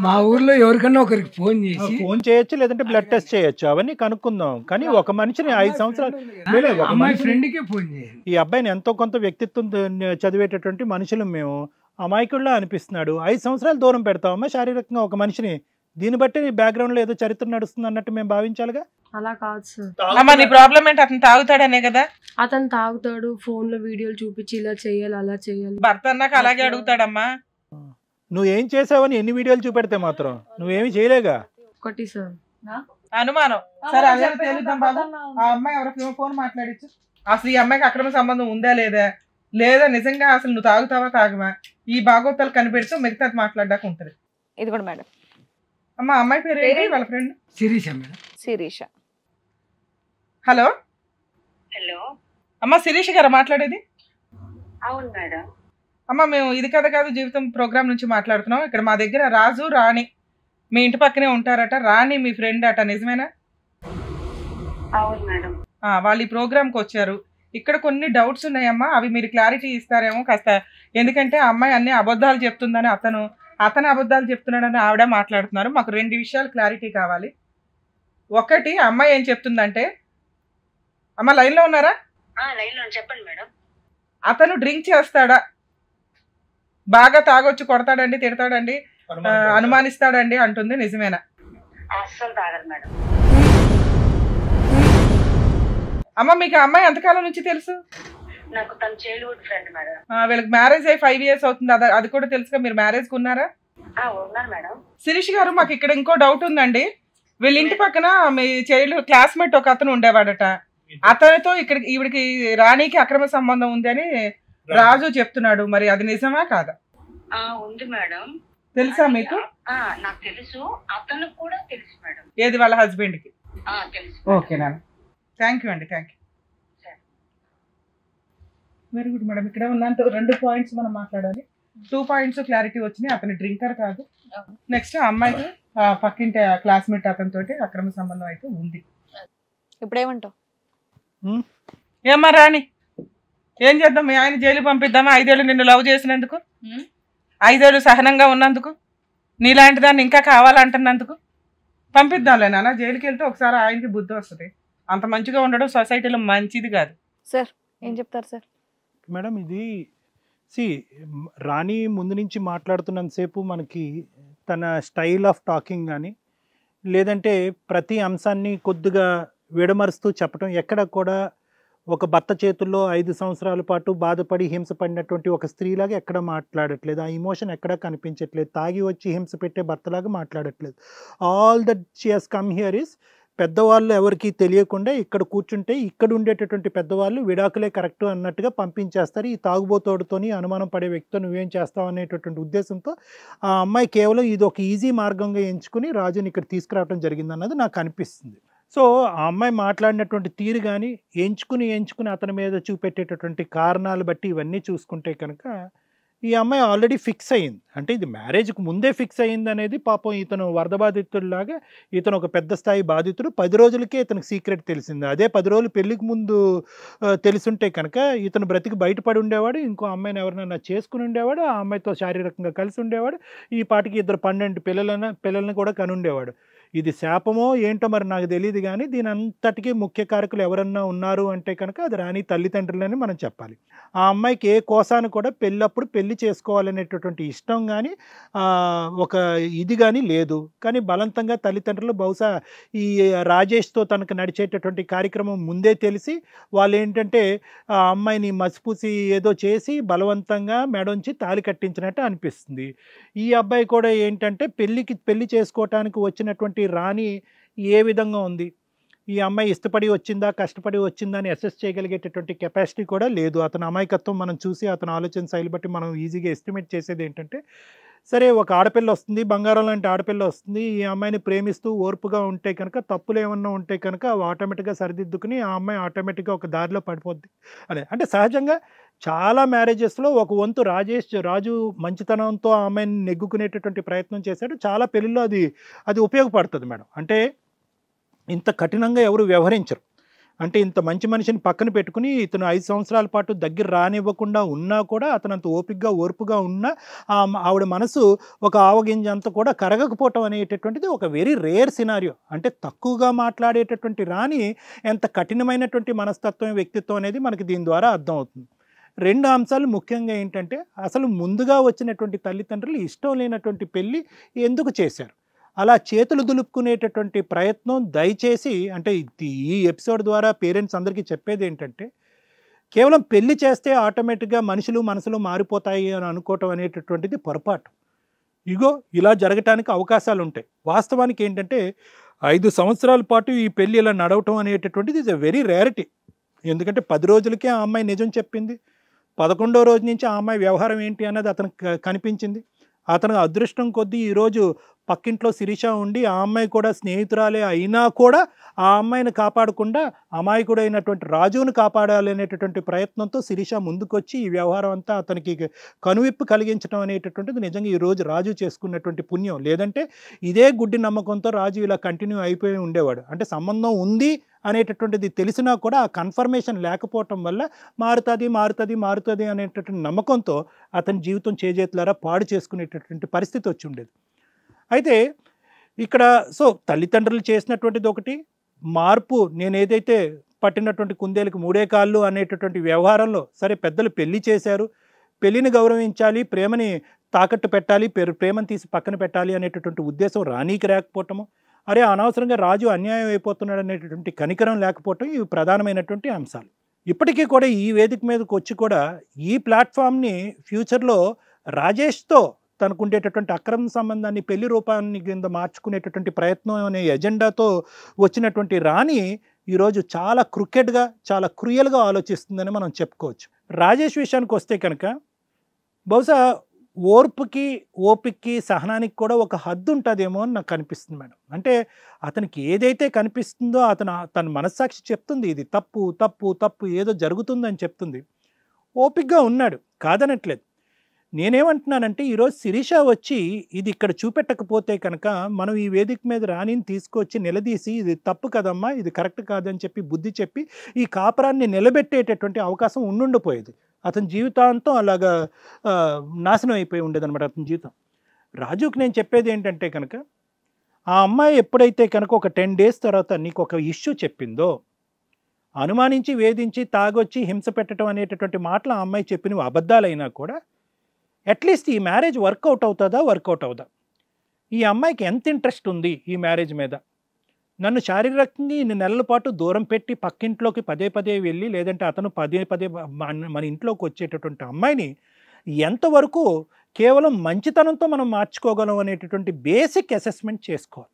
మా ఊర్లో ఎవరికన్నా ఒకరికి ఫోన్ చేసి ఫోన్ చేయొచ్చు, లేదంటే బ్లడ్ టెస్ట్ చేయొచ్చు, అవన్నీ కనుక్కుందాం. కానీ ఒక మనిషిని 5 సంవత్సరాలు లేదు, ఒక అమ్మాయి మనిషిని- ఫ్రెండ్కే ఫోన్ చేయండి. ఈ అబ్బాయిని ఎంతో కొంత వ్యక్తిత్వం చదివేటటువంటి మనుషులు మేము, అమాయకుల్లా అనిపిస్తున్నాడు. 5 సంవత్సరాలు దూరం పెడతామమ్మా శారీరకంగా ఒక మనిషిని. దీన్ని బట్టి నీ బ్యాక్గ్రౌండ్ లో ఏదో చరిత్ర నడుస్తుంది అన్నట్టు మేము భావించాలిగా. అలా కాదు సార్. అమ్మ నీ ప్రాబ్లం ఏంటి? అతను తాగుతాడనే కదా. అతను తాగుతాడు, ఫోన్ లో వీడియోలు చూపించి ఇలా చేయాలి అలా చేయాలి. భర్త అన్నాక అలాగే అడుగుతాడమ్మా. నువ్వేం చేసావని ఎన్ని వీడియోలు చూపెడితే మాత్రం నువ్వేమి చేయలేగా. ఒకటి సార్ అనుమానం. సరే అదే తేలుద్దాం బాబు. ఆ అమ్మాయి ఎవరికి ఫోన్ మాట్లాడించు. అసలు ఈ అమ్మాయికి అక్రమ సంబంధం ఉందా లేదా, లేదా నిజంగా అసలు నువ్వు తాగుతావా తాగవా, ఈ భాగవతాలు కనిపెడుతూ మిగతా మాట్లాడడానికి ఉంటుంది. ఇది కూడా మేడం. అమ్మ అమ్మాయి పేరు ఏంటి? వాళ్ళ friend Shirisha madam. Shirisha. Hello hello. అమ్మ శిరీష గారు మాట్లాడేది? అవును మేడం. అమ్మ మేము ఇది కథ కాదు జీవితం ప్రోగ్రామ్ నుంచి మాట్లాడుతున్నాం. ఇక్కడ మా దగ్గర రాజు రాణి మీ ఇంటి పక్కనే ఉంటారట. రాణి మీ ఫ్రెండ్ అట, నిజమేనా? అవును మేడం. వాళ్ళు ఈ ప్రోగ్రామ్కి వచ్చారు. ఇక్కడ కొన్ని డౌట్స్ ఉన్నాయమ్మా, అవి మీరు క్లారిటీ ఇస్తారేమో కాస్త. ఎందుకంటే ఆ అమ్మాయి అన్ని అబద్ధాలు చెప్తుందని అతను అబద్ధాలు చెప్తున్నాడని ఆవిడ మాట్లాడుతున్నారు. మాకు 2 విషయాలు క్లారిటీ కావాలి. ఒకటి, అమ్మాయి ఏం చెప్తుందంటే, అమ్మ లైన్లో ఉన్నారా? లైన్ లో చెప్పండి మేడం. అతను డ్రింక్ చేస్తాడా, బాగా తాగొచ్చు, కొడతాడండి, తిడతాడండి, అనుమానిస్తాడండి అంటుంది, నిజమేనా? అస్సలు తాగదు మేడం. అమ్మ మీకు ఆ అమ్మాయి ఎంతకాలం నుంచి తెలుసు? నాకు తన చైల్డ్హుడ్ ఫ్రెండ్ మేడం. వీళ్ళకి మ్యారేజ్ అయ్యి 5 years అవుతుంది. అది కూడా తెలుసుగా. మీరు మ్యారేజ్ కు ఉన్నారా? ఉన్నాను మేడం. శిరీష్ గారు, మాకు ఇక్కడ ఇంకో డౌట్ ఉందండి. వీళ్ళ ఇంటి పక్కన మీ చైల్డ్ క్లాస్మేట్ ఒక అతను ఉండేవాడట. అతనితో ఈవిడికి రాణికి అక్రమ సంబంధం ఉంది అని రాజు చెప్తున్నాడు. మరి అది నిజమా కాదా? ఉంది మేడం. తెలుసా మీకు? నాకు తెలుసు, అతనికి కూడా తెలుసు మేడం. ఏది? వాళ్ళ హస్బెండ్ కి తెలుసు. ఓకే నాన్న, థ్యాంక్ యూ అండి, thank you. Very good madam. ఇక్కడ ఉన్నంత 2 points మనం మాట్లాడాలి. 2 points క్లారిటీ వచ్చినాయి. అతను డ్రింకర్ కాదు. నెక్స్ట్ అమ్మాయికి పక్కింటి క్లాస్మేట్ అతనితో అక్రమ సంబంధం అయితే ఉంది. ఇప్పుడు ఏమంటావు? ఏమ్మా రాణి, ఏం చేద్దాం? మీ ఆయన జైలు పంపిద్దామా? 5 ఏళ్ళు నిన్ను లవ్ చేసినందుకు, 5 ఏళ్ళు సహనంగా ఉన్నందుకు, నీలాంటి దాన్ని ఇంకా కావాలంటున్నందుకు పంపిద్దాంలే నాన్న. జైలుకి వెళ్తే ఒకసారి ఆయనకి బుద్ధి వస్తుంది. అంత మంచిగా ఉండడం సొసైటీలో మంచిది కాదు. సార్ ఏం చెప్తారు సార్? మేడం ఇది రాణి ముందు నుంచి మాట్లాడుతున్నంతసేపు మనకి తన స్టైల్ ఆఫ్ టాకింగ్ కానీ, లేదంటే ప్రతి అంశాన్ని కొద్దిగా విడమరుస్తూ చెప్పడం, ఎక్కడ కూడా ఒక భర్త చేతుల్లో 5 సంవత్సరాల పాటు బాధపడి హింసపడినటువంటి ఒక స్త్రీలాగా ఎక్కడ మాట్లాడట్లేదు. ఆ ఇమోషన్ ఎక్కడా కనిపించట్లేదు. తాగి వచ్చి హింస పెట్టే భర్తలాగా మాట్లాడట్లేదు. All that she has come here is, పెద్దవాళ్ళు ఎవరికి తెలియకుండా ఇక్కడ కూర్చుంటే ఇక్కడ ఉండేటటువంటి పెద్దవాళ్ళు విడాకులే కరెక్ట్ అన్నట్టుగా పంపించేస్తారు. ఈ తాగుబోతోడుతోని అనుమానం పడే వ్యక్తితో నువ్వేం చేస్తావు అనేటటువంటి ఉద్దేశంతో ఆ అమ్మాయి కేవలం ఇది ఒక ఈజీ మార్గంగా ఎంచుకుని రాజుని ఇక్కడ తీసుకురావడం జరిగిందన్నది నాకు అనిపిస్తుంది. సో ఆ అమ్మాయి మాట్లాడినటువంటి తీరు కానీ, ఎంచుకుని అతని మీద చూపెట్టేటటువంటి కారణాలు బట్టి ఇవన్నీ చూసుకుంటే కనుక ఈ అమ్మాయి ఆల్రెడీ ఫిక్స్ అయ్యింది. అంటే ఇది మ్యారేజ్కి ముందే ఫిక్స్ అయ్యింది అనేది. పాపం ఇతను వరద బాధితుడిలాగా, ఇతను ఒక పెద్ద స్థాయి బాధితుడు. 10 రోజులకే ఇతనికి సీక్రెట్ తెలిసింది. అదే 10 రోజులు పెళ్లికి ముందు తెలుసుంటే కనుక ఇతను బ్రతికి బయటపడి ఉండేవాడు. ఇంకో అమ్మాయిని ఎవరినైనా చేసుకుని ఉండేవాడు. ఆ అమ్మాయితో శారీరకంగా కలిసి ఉండేవాడు. ఈ పాటికి 12 పిల్లలను కూడా కనుండేవాడు. ఇది శాపమో ఏంటో మరి నాకు తెలియదు. కానీ దీని అంతటికీ ముఖ్య కారకులు ఎవరన్నా ఉన్నారు అంటే కనుక అది రాణి తల్లిదండ్రులని మనం చెప్పాలి. ఆ అమ్మాయికి ఏ కోసాను కూడా పెళ్ళప్పుడు పెళ్లి చేసుకోవాలనేటటువంటి ఇష్టం కానీ ఒక ఇది కానీ లేదు. కానీ బలవంతంగా తల్లిదండ్రులు బహుశా ఈ రాజేష్తో తనకు నడిచేటటువంటి కార్యక్రమం ముందే తెలిసి వాళ్ళు ఏంటంటే ఆ అమ్మాయిని మసిపూసి ఏదో చేసి బలవంతంగా మెడొంచి తాళి కట్టించినట్టు అనిపిస్తుంది. ఈ అబ్బాయి కూడా ఏంటంటే పెళ్లి చేసుకోవటానికి వచ్చినటువంటి రాణి ఏ విధంగా ఉంది, ఈ అమ్మాయి ఇష్టపడి వచ్చిందా కష్టపడి వచ్చిందా అని అసెస్ చేయగలిగేటటువంటి కెపాసిటీ కూడా లేదు. అతని అమాయకత్వం మనం చూసి అతని ఆలోచన శైలి బట్టి మనం ఈజీగా ఎస్టిమేట్ చేసేది ఏంటంటే, సరే ఒక ఆడపిల్ల వస్తుంది, బంగారం లాంటి ఆడపిల్ల వస్తుంది, ఈ అమ్మాయిని ప్రేమిస్తూ ఓర్పుగా ఉంటే కనుక, తప్పులు ఏమన్నా ఉంటే కనుక అవి ఆటోమేటిక్గా సరిదిద్దుకుని ఆ అమ్మాయి ఆటోమేటిక్గా ఒక దారిలో పడిపోద్ది అదే. అంటే సహజంగా చాలా మ్యారేజెస్లో ఒక వంతు రాజు మంచితనంతో ఆ అమ్మాయిని నెగ్గుకునేటటువంటి ప్రయత్నం చేశాడు. చాలా పెళ్ళిళ్ళు అది ఉపయోగపడుతుంది మేడం. అంటే ఇంత కఠినంగా ఎవరు వ్యవహరించరు. అంటే ఇంత మంచి మనిషిని పక్కన పెట్టుకుని ఇతను 5 సంవత్సరాల పాటు దగ్గర రానివ్వకుండా ఉన్నా కూడా అతను అంత ఓపికగా ఓర్పుగా ఉన్నా ఆవిడ మనసు ఒక ఆవగింజ అంతా కూడా కరగకపోవటం అనేటటువంటిది ఒక వెరీ రేర్ సినారియో. అంటే తక్కువగా మాట్లాడేటటువంటి రాణి ఎంత కఠినమైనటువంటి మనస్తత్వం వ్యక్తిత్వం అనేది మనకి దీని ద్వారా అర్థమవుతుంది. 2 అంశాలు ముఖ్యంగా ఏంటంటే అసలు ముందుగా వచ్చినటువంటి తల్లిదండ్రులు ఇష్టం లేనటువంటి పెళ్ళి ఎందుకు చేశారు, అలా చేతులు దులుపుకునేటటువంటి ప్రయత్నం దయచేసి అంటే ఈ ఎపిసోడ్ ద్వారా పేరెంట్స్ అందరికీ చెప్పేది ఏంటంటే కేవలం పెళ్లి చేస్తే ఆటోమేటిక్గా మనుషులు మనసులు మారిపోతాయి అని అనుకోవటం అనేటటువంటిది పొరపాటు. ఇగో ఇలా జరగటానికి అవకాశాలు ఉంటాయి. వాస్తవానికి ఏంటంటే 5 సంవత్సరాల పాటు ఈ పెళ్ళి ఇలా నడవటం అనేటటువంటిది ఇస్ ఎ వెరీ రేరిటీ. ఎందుకంటే 10 రోజులకే ఆ అమ్మాయి నిజం చెప్పింది. 11వ రోజు నుంచి ఆ అమ్మాయి వ్యవహారం ఏంటి అన్నది అతనికి కనిపించింది. అతను అదృష్టం కొద్దీ ఈరోజు పక్కింట్లో శిరీష ఉండి ఆ అమ్మాయి కూడా స్నేహితురాలే అయినా కూడా ఆ అమ్మాయిని కాపాడకుండా అమాయకుడైనటువంటి రాజును కాపాడాలి అనేటటువంటి ప్రయత్నంతో శిరీష ముందుకొచ్చి ఈ వ్యవహారం అంతా అతనికి కనువిప్పు కలిగించడం అనేటటువంటిది నిజంగా ఈరోజు రాజు చేసుకున్నటువంటి పుణ్యం. లేదంటే ఇదే గుడ్డి నమ్మకంతో రాజు ఇలా కంటిన్యూ అయిపోయి ఉండేవాడు. అంటే సంబంధం ఉంది అనేటటువంటిది తెలిసినా కూడా ఆ కన్ఫర్మేషన్ లేకపోవటం వల్ల మారుతుంది అనేటటువంటి నమ్మకంతో అతని జీవితం చేజేతులారా పాడు చేసుకునేటటువంటి పరిస్థితి వచ్చి ఉండేది. అయితే ఇక్కడ తల్లిదండ్రులు చేసినటువంటిది ఒకటి మార్పు, నేను ఏదైతే పట్టినటువంటి కుందేలకు 3 కాళ్ళు అనేటటువంటి వ్యవహారంలో సరే పెద్దలు పెళ్లి చేశారు, పెళ్లిని గౌరవించాలి, ప్రేమని తాకట్టు పెట్టాలి, ప్రేమను తీసి పక్కన పెట్టాలి అనేటటువంటి ఉద్దేశం రానీకి రాకపోవటము, అరే అనవసరంగా రాజు అన్యాయం అయిపోతున్నాడు అనేటటువంటి కనికరం లేకపోవటం ఇవి ప్రధానమైనటువంటి అంశాలు. ఇప్పటికీ కూడా ఈ వేదిక మీదకి వచ్చి కూడా ఈ ప్లాట్ఫామ్ని ఫ్యూచర్లో రాజేష్తో తనకుండేటటువంటి అక్రమ సంబంధాన్ని పెళ్లి రూపాన్ని కింద మార్చుకునేటటువంటి ప్రయత్నం అనే ఎజెండాతో వచ్చినటువంటి రాణి ఈరోజు చాలా క్రికెట్గా చాలా క్రూయల్గా ఆలోచిస్తుందని మనం చెప్పుకోవచ్చు. రాజేష్ విషయానికి వస్తే కనుక బహుశా ఓపికకి సహనానికి కూడా ఒక హద్దు ఉంటుందేమో అని నాకు కనిపిస్తుంది మేడం. అంటే అతనికి ఏదైతే కనిపిస్తుందో తన మనస్సాక్షి చెప్తుంది ఇది తప్పు తప్పు తప్పు ఏదో జరుగుతుందని చెప్తుంది. ఓపికగా ఉన్నాడు కాదనట్లేదు. నేనేమంటున్నానంటే ఈరోజు శిరీష వచ్చి ఇది ఇక్కడ చూపెట్టకపోతే కనుక మనం ఈ వేదిక మీద రాణిని తీసుకొచ్చి నిలదీసి ఇది తప్పు కదమ్మా ఇది కరెక్ట్ కాదని చెప్పి బుద్ధి చెప్పి ఈ కాపురాన్ని నిలబెట్టేటటువంటి అవకాశం ఉండుండిపోయేది. అతని జీవితాంతం అలాగా నాశనం అయిపోయి ఉండేది అనమాట అతని జీవితం. రాజుకి నేను చెప్పేది ఏంటంటే కనుక ఆ అమ్మాయి ఎప్పుడైతే కనుక ఒక 10 days తర్వాత నీకు ఒక ఇష్యూ చెప్పిందో, అనుమానించి వేధించి తాగొచ్చి హింస పెట్టడం అనేటటువంటి మాటలు ఆ అమ్మాయి చెప్పినవి అబద్ధాలైనా కూడా అట్లీస్ట్ ఈ మ్యారేజ్ వర్కౌట్ అవుదా, ఈ అమ్మాయికి ఎంత ఇంట్రెస్ట్ ఉంది ఈ మ్యారేజ్ మీద, నన్ను శారీరకంగా ఇన్ని నెలల పాటు దూరం పెట్టి పక్కింట్లోకి పదే వెళ్ళి లేదంటే అతను పదే మన ఇంట్లోకి వచ్చేటటువంటి అమ్మాయిని ఎంతవరకు కేవలం మంచితనంతో మనం మార్చుకోగలం అనేటటువంటి బేసిక్ అసెస్మెంట్ చేసుకోవాలి.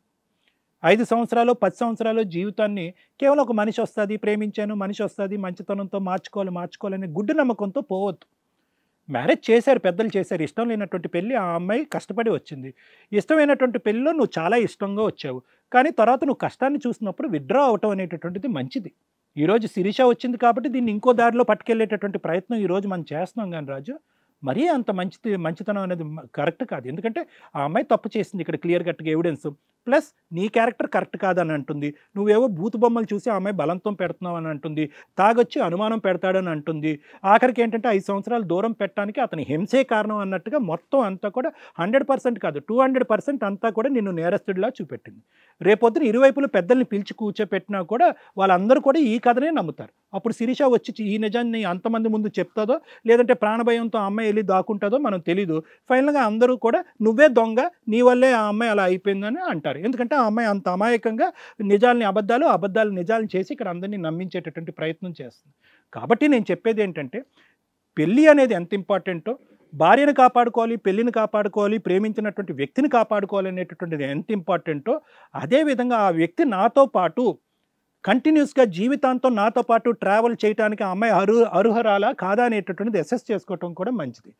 5 సంవత్సరాలు 10 సంవత్సరాలు జీవితాన్ని కేవలం ఒక మనిషి వస్తుంది, ప్రేమించాను మనిషి వస్తుంది, మంచితనంతో మార్చుకోవాలనే గుడ్డి నమ్మకంతో పోవద్దు. మ్యారేజ్ చేశారు, పెద్దలు చేశారు, ఇష్టం లేనటువంటి పెళ్ళి ఆ అమ్మాయి కష్టపడి వచ్చింది. ఇష్టమైనటువంటి పెళ్ళిలో నువ్వు చాలా ఇష్టంగా వచ్చావు, కానీ తర్వాత నువ్వు కష్టాన్ని చూసినప్పుడు విత్డ్రా అవటం అనేటటువంటిది మంచిది. ఈరోజు శిరీష వచ్చింది కాబట్టి దీన్ని ఇంకో దారిలో పట్టుకెళ్ళేటటువంటి ప్రయత్నం ఈరోజు మనం చేస్తున్నాం. కానీ రాజు మరీ అంత మంచితనం అనేది కరెక్ట్ కాదు. ఎందుకంటే ఆ అమ్మాయి తప్పు చేసింది, ఇక్కడ క్లియర్ కట్గా ఎవిడెన్స్, ప్లస్ నీ క్యారెక్టర్ కరెక్ట్ కాదని అంటుంది, నువ్వేవో బూతు బొమ్మలు చూసి ఆ అమ్మాయి బలంతో పెడుతున్నావు అని అంటుంది, తాగొచ్చి అనుమానం పెడతాడని అంటుంది. ఆఖరికి ఏంటంటే 5 సంవత్సరాలు దూరం పెట్టడానికి అతని హింసే కారణం అన్నట్టుగా మొత్తం అంతా కూడా 100% కాదు 200% అంతా కూడా నిన్ను నేరస్తుడిలా చూపెట్టింది. రేపొద్దున ఇరువైపులు పెద్దల్ని పిలిచి కూర్చోపెట్టినా కూడా వాళ్ళందరూ కూడా ఈ కథనే నమ్ముతారు. అప్పుడు శిరీష వచ్చి ఈ నిజాన్ని అంతమంది ముందు చెప్తాదో లేదంటే ప్రాణభయంతో ఆ అమ్మాయి వెళ్ళి దాక్కుంటుందో మనం తెలీదు. ఫైనల్గా అందరూ కూడా నువ్వే దొంగ, నీ వల్లే ఆ అమ్మాయి అలా అయిపోయిందని అంటారు. ఎందుకంటే ఆ అమ్మాయి అంత అమాయకంగా నిజాలని అబద్ధాలు నిజాలను చేసి ఇక్కడ అందరినీ నమ్మించేటటువంటి ప్రయత్నం చేస్తుంది. కాబట్టి నేను చెప్పేది ఏంటంటే పెళ్ళి అనేది ఎంత ఇంపార్టెంటో, భార్యను కాపాడుకోవాలి, పెళ్ళిని కాపాడుకోవాలి, ప్రేమించినటువంటి వ్యక్తిని కాపాడుకోవాలి అనేటటువంటిది ఎంత ఇంపార్టెంటో, అదేవిధంగా ఆ వ్యక్తి నాతో పాటు కంటిన్యూస్గా జీవితాంతం నాతో పాటు ట్రావెల్ చేయడానికి ఆ అమ్మాయి అర్హురాలా కాదా అనేటటువంటిది అసెస్ చేసుకోవటం కూడా మంచిది.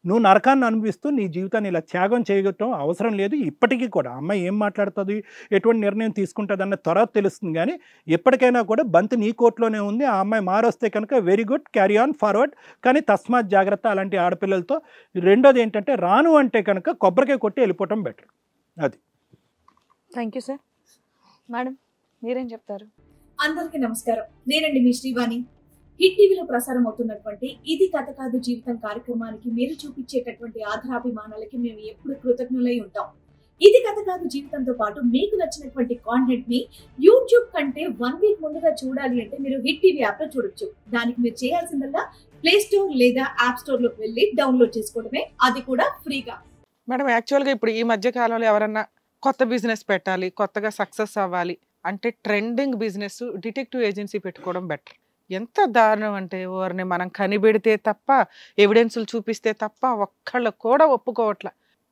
నువ్వు నరకాన్ని అనుభవిస్తూ నీ జీవితాన్ని ఇలా త్యాగం చేయటం అవసరం లేదు. ఇప్పటికీ కూడా అమ్మాయి ఏం మాట్లాడుతుంది, ఎటువంటి నిర్ణయం తీసుకుంటుంది అన్న తర్వాత తెలుస్తుంది. కానీ ఎప్పటికైనా కూడా బంతి నీ కోర్టులోనే ఉంది. ఆ అమ్మాయి మారొస్తే కనుక very good, carry on forward, కానీ తస్మాత్ జాగ్రత్త అలాంటి ఆడపిల్లలతో. రెండోది ఏంటంటే రాను అంటే కనుక కొబ్బరికాయ కొట్టి వెళ్ళిపోవటం బెటర్. అది. Thank you sir. మేడం మీరేం చెప్తారు? అందరికీ నమస్కారం. నేనండి మీ శ్రీవాణి. హిట్ టీవీలో ప్రసారం అవుతున్నటువంటి ఇది కథ కాదు జీవితం కార్యక్రమానికి మీరు చూపించేటటువంటి ఆధారాభిమానాలకి మేము ఎప్పుడు కృతజ్ఞులై ఉంటాం. ఇది కథ కాదు జీవితంతో పాటు మీకు నచ్చినటువంటి కాంటెంట్ ని యూట్యూబ్ కంటే 1 వీక్ ముందుగా చూడాలి అంటే మీరు హిట్ టీవీ యాప్ లో చూడొచ్చు. దానికి మీరు చేయాల్సిందల్లా ప్లే స్టోర్ లేదా యాప్ స్టోర్ లోకి వెళ్ళి డౌన్లోడ్ చేసుకోవడమే, అది కూడా ఫ్రీగా. మేడం యాక్చువల్గా ఇప్పుడు ఈ మధ్య కాలంలో ఎవరన్నా కొత్త బిజినెస్ పెట్టాలి, కొత్తగా సక్సెస్ అవ్వాలి అంటే ట్రెండింగ్ బిజినెస్ డిటెక్టివ్ ఏజెన్సీ పెట్టుకోవడం బెటర్. ఎంత దారుణం అంటే వారిని మనం కనిపెడితే తప్ప, ఎవిడెన్సులు చూపిస్తే తప్ప ఒక్కళ్ళు కూడా ఒప్పుకోవట్ల.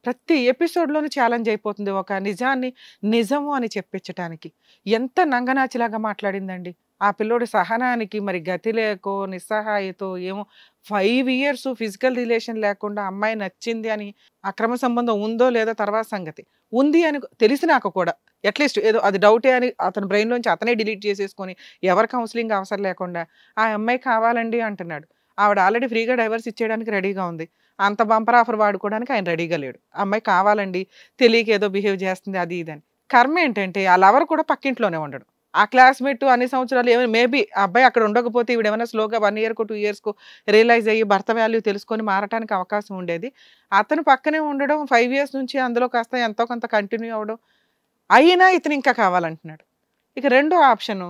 ప్రతి ఎపిసోడ్లోనూ ఛాలెంజ్ అయిపోతుంది ఒక నిజాన్ని నిజము అని చెప్పించటానికి. ఎంత నంగనాచిలాగా మాట్లాడిందండి ఆ పిల్లోడి సహనానికి. మరి గతి లేకో నిస్సహాయతో ఏమో 5 years ఫిజికల్ రిలేషన్ లేకుండా అమ్మాయి నచ్చింది అని, అక్రమ సంబంధం ఉందో లేదో తర్వాత సంగతి, ఉంది అని తెలిసినాక కూడా అట్లీస్ట్ ఏదో అది డౌటే అని అతని బ్రెయిన్లోంచి అతనే డిలీట్ చేసేసుకొని ఎవరి కౌన్సిలింగ్ అవసరం లేకుండా ఆ అమ్మాయి కావాలండి అంటున్నాడు. ఆవిడ ఆల్రెడీ ఫ్రీగా డైవర్స్ ఇచ్చేయడానికి రెడీగా ఉంది. అంత బంపర్ ఆఫర్ వాడుకోవడానికి ఆయన రెడీగా లేడు. అమ్మాయి కావాలండి, తెలియక ఏదో బిహేవ్ చేస్తుంది అది ఇదని. కర్మ ఏంటంటే ఆ లవర్ కూడా పక్కింట్లోనే ఉండడు. ఆ క్లాస్మేట్ అన్ని సంవత్సరాలు ఏమైనా మేబీ ఆ అబ్బాయి అక్కడ ఉండకపోతే ఈవిడ ఏమైనా స్లోగా 1 year 2 years రియలైజ్ అయ్యి భర్త వాల్యూ తెలుసుకొని మారటానికి అవకాశం ఉండేది. అతను పక్కనే ఉండడం 5 years నుంచి అందులో కాస్త ఎంతో కొంత కంటిన్యూ అవ్వడం, అయినా ఇతను ఇంకా కావాలంటున్నాడు. ఇక రెండో ఆప్షను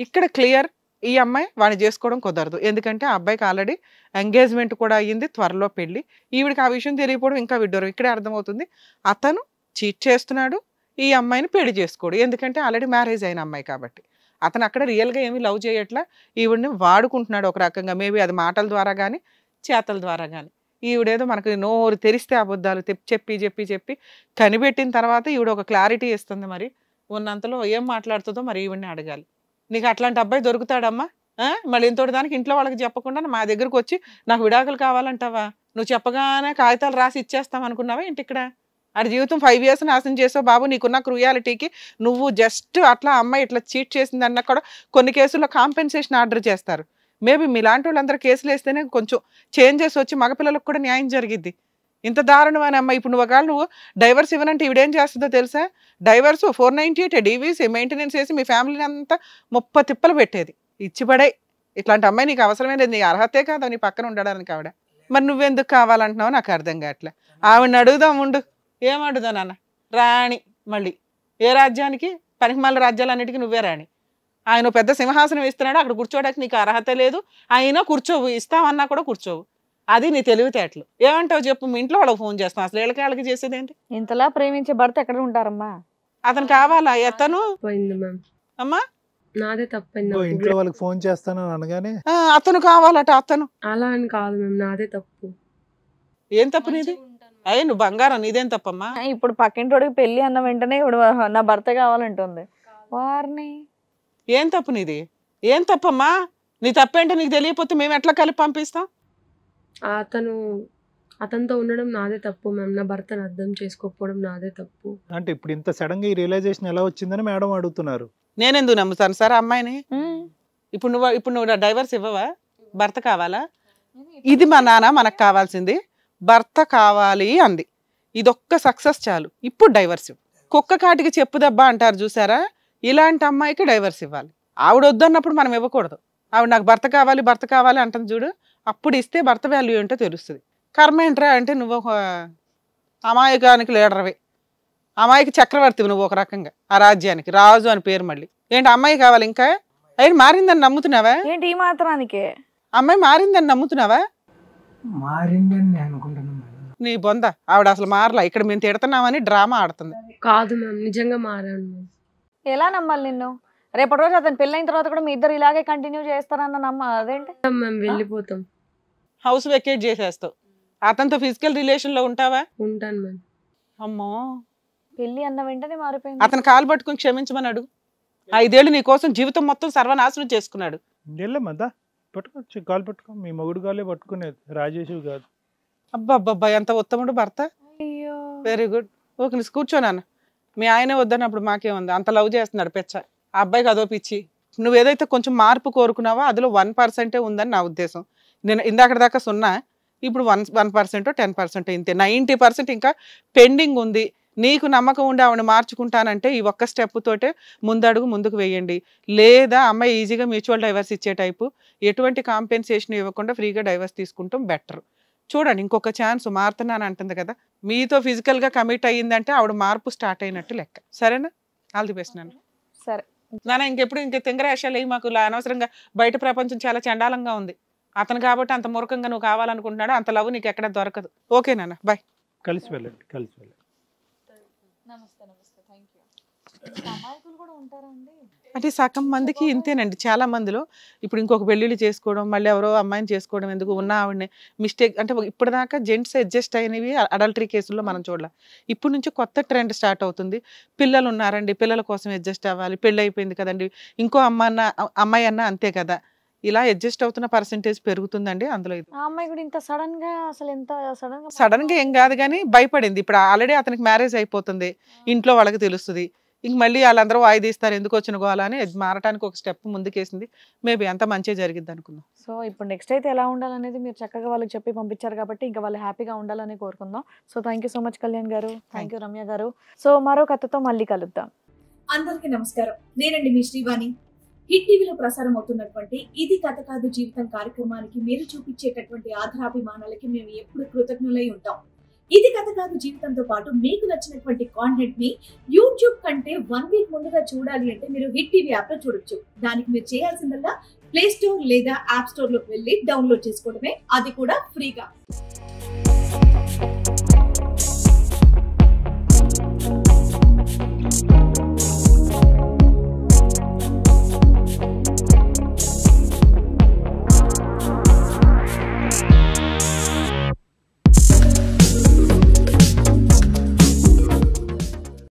ఇక్కడ క్లియర్, ఈ అమ్మాయి వాడిని చేసుకోవడం కుదరదు. ఎందుకంటే ఆ అబ్బాయికి ఆల్రెడీ ఎంగేజ్మెంట్ కూడా అయ్యింది, త్వరలో పెళ్ళి. ఈవిడికి ఆ విషయం తెలియకపోవడం ఇంకా విడ్డూరం. ఇక్కడే అర్థమవుతుంది అతను చీట్ చేస్తున్నాడు, ఈ అమ్మాయిని పెళ్లి చేసుకోడు. ఎందుకంటే ఆల్రెడీ మ్యారేజ్ అయిన అమ్మాయి కాబట్టి. అతను అక్కడ రియల్గా ఏమీ లవ్ చేయట్లా, ఈవిడిని వాడుకుంటున్నాడు ఒక రకంగా. మేబీ అది మాటల ద్వారా కానీ చేతల ద్వారా కానీ. ఈవిడేదో మనకు నోరు తెరిస్తే అబద్ధాలు చెప్పి చెప్పి చెప్పి కనిపెట్టిన తర్వాత ఈవిడ ఒక క్లారిటీ ఇస్తుంది. మరి ఉన్నంతలో ఏం మాట్లాడుతుందో మరి ఈవిడిని అడగాలి. నీకు అట్లాంటి అబ్బాయి దొరుకుతాడమ్మా? మళ్ళీ ఇంతటి దానికి ఇంట్లో వాళ్ళకి చెప్పకుండా మా దగ్గరకు వచ్చి నాకు విడాకులు కావాలంటావా? నువ్వు చెప్పగానే కాగితాలు రాసి ఇచ్చేస్తాం అనుకున్నావా ఏంటి? ఇక్కడ ఆడి జీవితం 5 years నాశనం చేసావు బాబు. నీకున్న క్రూయాలిటీకి నువ్వు జస్ట్ అట్లా అమ్మాయి ఇట్లా చీట్ చేసిందన్నా కూడా కొన్ని కేసుల్లో కాంపెన్సేషన్ ఆర్డర్ చేస్తారు. మేబీ మీలాంటి వాళ్ళందరూ కేసులు వేస్తేనే కొంచెం చేంజెస్ వచ్చి మగపిల్లలకు కూడా న్యాయం జరిగిద్ది. ఇంత దారుణమైన అమ్మాయి ఇప్పుడు నువ్వు డైవర్స్ ఇవ్వనంటే ఈవిడేం చేస్తుందో తెలుసా? డైవర్స్ 498 డీవీసీ మెయింటెనెన్స్ చేసి మీ ఫ్యామిలీని అంతా 30 తిప్పలు పెట్టేది. ఇచ్చిపడే ఇట్లాంటి అమ్మాయి నీకు అవసరమే లేదు, నీ అర్హతే కాదు నీ పక్కన ఉండడానికి ఆవిడ. మరి నువ్వెందుకు కావాలంటున్నావు నాకు అర్థం కావట్లే. ఆవిడని అడుగుదాం ఉండు. ఏం అడుగుదా నాన్న? రాణి మళ్ళీ ఏ రాజ్యానికి? పనికిమాల రాజ్యాలన్నిటికీ నువ్వే రాణి. ఆయన పెద్ద సింహాసనం ఇస్తున్నాడు, అక్కడ కూర్చోడానికి నీకు అర్హత లేదు. అయినా కూర్చోవు, ఇస్తామన్నా కూడా కూర్చోవు. అది నీ తెలివితేటలు. ఏమంటావు చెప్పు? మీ ఇంట్లో వాళ్ళకి ఫోన్ చేస్తాం, అసలు వీళ్ళకి వాళ్ళకి చేసేది ఏంటి? ఇంతలా ప్రేమించే భర్త ఎక్కడ ఉంటారమ్మా? అతను కావాలా? ఎతను అమ్మా నాదే తప్పైంది. ఇంట్లో వాళ్ళకి ఫోన్ చేస్తాను అనగానే అతను కావాలట. అతను అలా అని కాదు మ్యామ్, నాదే తప్పు. ఏం తప్పు నీది? అయ్యి నువ్వు బంగారం, నీదేం తప్పమ్మా? ఇప్పుడు పక్కింటోడికి పెళ్లి అన్న వెంటనే ఇప్పుడు నా భర్త కావాలంటుంది. వారిని ఏం తప్పు నీది? ఏం తప్పమ్మా? నీ తప్పేంటో నీకు తెలియకపోతే మేము ఎట్లా కలిపి పంపిస్తాం? అతనితో ఉండడం నాదే తప్పు మ్యామ్. నా భర్తను అర్థం చేసుకోకపోవడం నాదే తప్పు. అంటే ఇప్పుడు ఇంత సడన్ గా ఈ రియలైజేషన్ ఎలా వచ్చిందని మేడం అడుగుతున్నారు. నేనెందుకు నమ్ముతాను సార్ అమ్మాయిని? ఇప్పుడు నువ్వు డైవర్స్ ఇవ్వవా? భర్త కావాలా? ఇది మా నాన్న మనకు కావాల్సింది, భర్త కావాలి అంది. ఇదొక్క సక్సెస్ చాలు. ఇప్పుడు డైవర్స్ కుక్క కాటికి చెప్పుదబ్బా అంటారు చూసారా? ఇలాంటి అమ్మాయికి డైవర్స్ ఇవ్వాలి. ఆవిడ వద్దన్నప్పుడు మనం ఇవ్వకూడదు. ఆవిడ నాకు భర్త కావాలి అంటుంది చూడు, అప్పుడు ఇస్తే భర్త వాల్యూ ఏంటో తెలుస్తుంది. కర్మ ఏంట్రా అంటే నువ్వు ఒక అమాయకానికి లీడర్వే, అమ్మాయికి చక్రవర్తివి నువ్వు ఒక రకంగా. ఆ రాజ్యానికి రాజు అని పేరు. మళ్ళీ ఏంటి అమ్మాయి కావాలి? ఇంకా ఏంటి మారిందని నమ్ముతున్నావా? ఏంటి ఈ మాత్రానికే అమ్మాయి మారిందని నమ్ముతున్నావా? మారిందని అనుకుంటున్నాను. నీ బొంద, ఆవిడ అసలు మారలా. ఇక్కడ మేము తిడుతున్నామని డ్రామా ఆడుతుంది. కాదు మ్యామ్, నిజంగా మారాను మ్యామ్. ఎలా నమ్మాలి నిన్ను? రేపటి రోజు అతను పెళ్ళైన తర్వాత కూడా మీ ఇద్దరు ఇలాగే కంటిన్యూ చేస్తారన్న నమ్మ అదేంటి? మేము వెళ్ళిపోతాం, హౌస్ వెకేట్ చేసేస్తావు. అతనితో ఫిజికల్ రిలేషన్ లో ఉంటావా? ఉంటాను మ్యామ్. అమ్మో, పెళ్లి అన్న వెంటనే మారిపోయింది. అతను కాలు పట్టుకుని క్షమించమని అడుగు. 5 ఏళ్ళు నీ కోసం జీవితం మొత్తం సర్వనాశనం చేసుకున్నాడు. వెళ్ళమ్మా పట్టుకోవచ్చు, కాలు పట్టుకో. మీ మొగుడు కాలే పట్టుకునేది, రాజేష్ కాదు. అబ్బా ఎంత ఉత్తముడు భర్త. అయ్యో వెరీ గుడ్. ఓకే నీ కూర్చోనాన్న. మీ ఆయనే వద్దన్నప్పుడు మాకేముంది? అంత లవ్ చేస్తున్నాడు పెచ్చ. ఆ అబ్బాయికి అదో పిచ్చి. నువ్వు ఏదైతే కొంచెం మార్పు కోరుకున్నావో అందులో 1% ఉందని నా ఉద్దేశం. నేను ఇందాక దాకా 0, ఇప్పుడు 1% 10% ఇంతే. 90% ఇంకా పెండింగ్ ఉంది. నీకు నమ్మకం ఉండి ఆవిడ మార్చుకుంటానంటే ఈ ఒక్క స్టెప్ తోటే ముందడుగు ముందుకు వేయండి. లేదా అమ్మాయి ఈజీగా మ్యూచువల్ డైవర్స్ ఇచ్చే టైపు, ఎటువంటి కాంపెన్సేషన్ ఇవ్వకుండా ఫ్రీగా డైవర్స్ తీసుకుంటాం బెటర్. చూడండి, ఇంకొక ఛాన్స్ మారుతున్నాను అంటుంది కదా, మీతో ఫిజికల్గా కమిట్ అయ్యిందంటే ఆవిడ మార్పు స్టార్ట్ అయినట్టు లెక్క. సరేనా? ఆల్ ది బెస్ట్ నాన్న. సరే నాన్న, ఇంక తింగరాశాలు అయ్యి మాకు అనవసరంగా బయట ప్రపంచం చాలా చండాలంగా ఉంది. అతను కాబట్టి అంత మూర్ఖంగా నువ్వు కావాలనుకుంటున్నాడు, అంత లవ్ నీకు ఎక్కడ దొరకదు. ఓకే నాన్న, బాయ్. కలిసి వెళ్ళండి, కలిసి వెళ్ళండి. అంటే సగం మందికి ఇంతేనండి. చాలా మందిలో ఇప్పుడు ఇంకొక పెళ్ళిళ్ళు చేసుకోవడం, మళ్ళీ ఎవరో అమ్మాయిని చేసుకోవడం ఎందుకు, ఉన్న ఆవిడని మిస్టేక్ అంటే ఇప్పటిదాకా జెంట్స్ అడ్జస్ట్ అయినవి అడల్టరీ కేసుల్లో మనం చూడాలి. ఇప్పుడు నుంచి కొత్త ట్రెండ్ స్టార్ట్ అవుతుంది. పిల్లలు ఉన్నారండి, పిల్లల కోసం అడ్జస్ట్ అవ్వాలి, పెళ్ళి అయిపోయింది కదండి, ఇంకో అమ్మాయి అన్న అంతే కదా, ఇలా అడ్జస్ట్ అవుతున్న పర్సెంటేజ్ పెరుగుతుందండి. అందులో అమ్మాయి కూడా ఇంత సడన్ గా అసలు ఎంత సడన్ గా ఏం కాదు కానీ భయపడింది. ఇప్పుడు ఆల్రెడీ అతనికి మ్యారేజ్ అయిపోతుంది, ఇంట్లో వాళ్ళకి తెలుస్తుంది, ఇంక మళ్ళీ వాళ్ళందరూ వాయిదీస్తారు, ఎందుకు వచ్చిన గోలా అని మారటానికి ఒక స్టెప్ ముందుకేసింది. మేబీ అంత మంచిగా జరిగిద్ది అనుకుందాం. సో ఇప్పుడు నెక్స్ట్ అయితే ఎలా ఉండాలనేది మీరు చక్కగా వాళ్ళకి చెప్పి పంపించారు కాబట్టి ఇంకా వాళ్ళు హ్యాపీగా ఉండాలని కోరుకుందాం. So thank you so much Kalyan గారు, థ్యాంక్ యూ రమ్య గారు. సో మరో కథతో మళ్ళీ కలుద్దాం. అందరికీ నమస్కారం, నేనండి మీ శ్రీవాణి. హిట్ టీవీలో ప్రసారం అవుతున్నటువంటి ఇది కథ కాదు జీవితం కార్యక్రమానికి మీరు చూపించేటటువంటి ఆధారాభిమానాలకి మేము ఎప్పుడు కృతజ్ఞులై ఉంటాం. ఇది కథ కాదు జీవితంతో పాటు మీకు నచ్చినటువంటి కాంటెంట్ ని యూట్యూబ్ కంటే 1 వీక్ ముందుగా చూడాలి అంటే మీరు హిట్ టీవీ యాప్ లో చూడొచ్చు. దానికి మీరు చేయాల్సిందల్లా ప్లే స్టోర్ లేదా యాప్ స్టోర్ లోకి వెళ్ళి డౌన్లోడ్ చేసుకోవడమే, అది కూడా ఫ్రీగా.